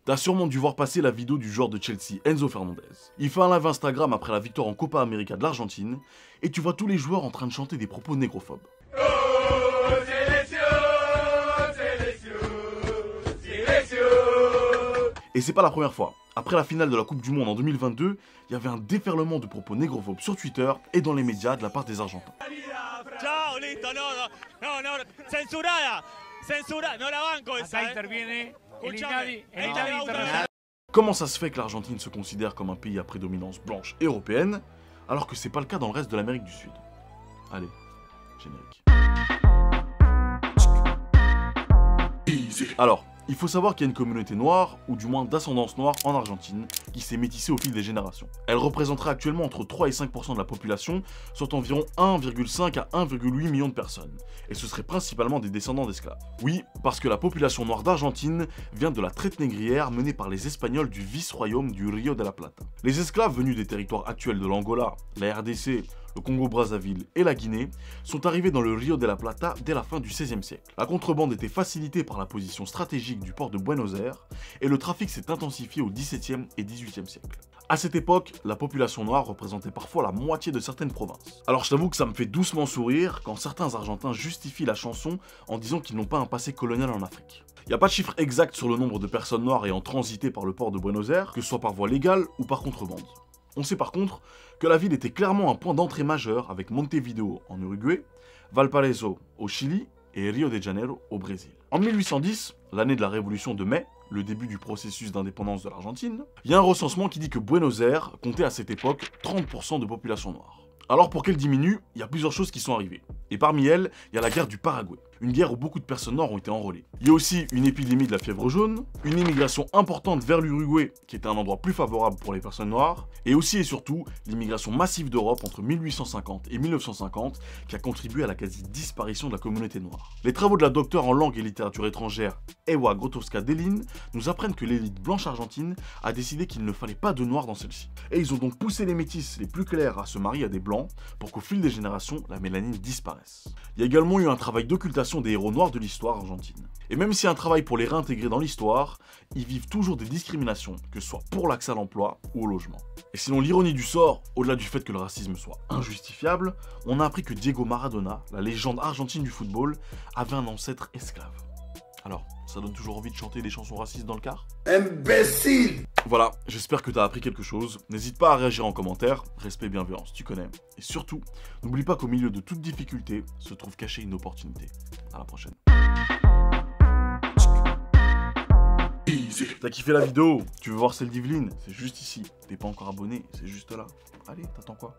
T'as sûrement dû voir passer la vidéo du joueur de Chelsea, Enzo Fernandez. Il fait un live Instagram après la victoire en Copa América de l'Argentine, et tu vois tous les joueurs en train de chanter des propos négrophobes. Et c'est pas la première fois. Après la finale de la Coupe du Monde en 2022, il y avait un déferlement de propos négrophobes sur Twitter et dans les médias de la part des Argentins. Ciao, listo, no, censurada, no la banco esa. Acá interviene el Escuchame, Inadi esta la Internacional. Comment ça se fait que l'Argentine se considère comme un pays à prédominance blanche européenne, alors que c'est pas le cas dans le reste de l'Amérique du Sud? Allez, générique. Alors, il faut savoir qu'il y a une communauté noire, ou du moins d'ascendance noire en Argentine, qui s'est métissée au fil des générations. Elle représenterait actuellement entre 3 et 5% de la population, soit environ 1,5 à 1,8 million de personnes. Et ce serait principalement des descendants d'esclaves. Oui, parce que la population noire d'Argentine vient de la traite négrière menée par les Espagnols du vice-royaume du Rio de la Plata. Les esclaves venus des territoires actuels de l'Angola, la RDC, le Congo-Brazzaville et la Guinée sont arrivés dans le Rio de la Plata dès la fin du XVIe siècle. La contrebande était facilitée par la position stratégique du port de Buenos Aires et le trafic s'est intensifié au XVIIe et XVIIIe siècle. À cette époque, la population noire représentait parfois la moitié de certaines provinces. Alors je t'avoue que ça me fait doucement sourire quand certains Argentins justifient la chanson en disant qu'ils n'ont pas un passé colonial en Afrique. Il n'y a pas de chiffre exact sur le nombre de personnes noires ayant transité par le port de Buenos Aires, que ce soit par voie légale ou par contrebande. On sait par contre que la ville était clairement un point d'entrée majeur avec Montevideo en Uruguay, Valparaiso au Chili et Rio de Janeiro au Brésil. En 1810, l'année de la révolution de mai, le début du processus d'indépendance de l'Argentine, il y a un recensement qui dit que Buenos Aires comptait à cette époque 30% de population noire. Alors pour qu'elle diminue, il y a plusieurs choses qui sont arrivées. Et parmi elles, il y a la guerre du Paraguay, une guerre où beaucoup de personnes noires ont été enrôlées. Il y a aussi une épidémie de la fièvre jaune, une immigration importante vers l'Uruguay, qui était un endroit plus favorable pour les personnes noires, et aussi et surtout l'immigration massive d'Europe entre 1850 et 1950, qui a contribué à la quasi-disparition de la communauté noire. Les travaux de la docteure en langue et littérature étrangère, Ewa Grotowska-Delin, nous apprennent que l'élite blanche argentine a décidé qu'il ne fallait pas de noirs dans celle-ci. Et ils ont donc poussé les métis les plus clairs à se marier à des blancs, pour qu'au fil des générations, la mélanine disparaisse. Il y a également eu un travail d'occultation des héros noirs de l'histoire argentine. Et même s'il y a un travail pour les réintégrer dans l'histoire, ils vivent toujours des discriminations, que ce soit pour l'accès à l'emploi ou au logement. Et sinon l'ironie du sort, au-delà du fait que le racisme soit injustifiable, on a appris que Diego Maradona, la légende argentine du football, avait un ancêtre esclave. Alors, ça donne toujours envie de chanter des chansons racistes dans le car? Imbécile! Voilà, j'espère que t'as appris quelque chose. N'hésite pas à réagir en commentaire, respect et bienveillance, tu connais. Et surtout, n'oublie pas qu'au milieu de toute difficulté se trouve cachée une opportunité. À la prochaine. T'as kiffé la vidéo? Tu veux voir celle d'Yveline? C'est juste ici. T'es pas encore abonné, c'est juste là. Allez, t'attends quoi?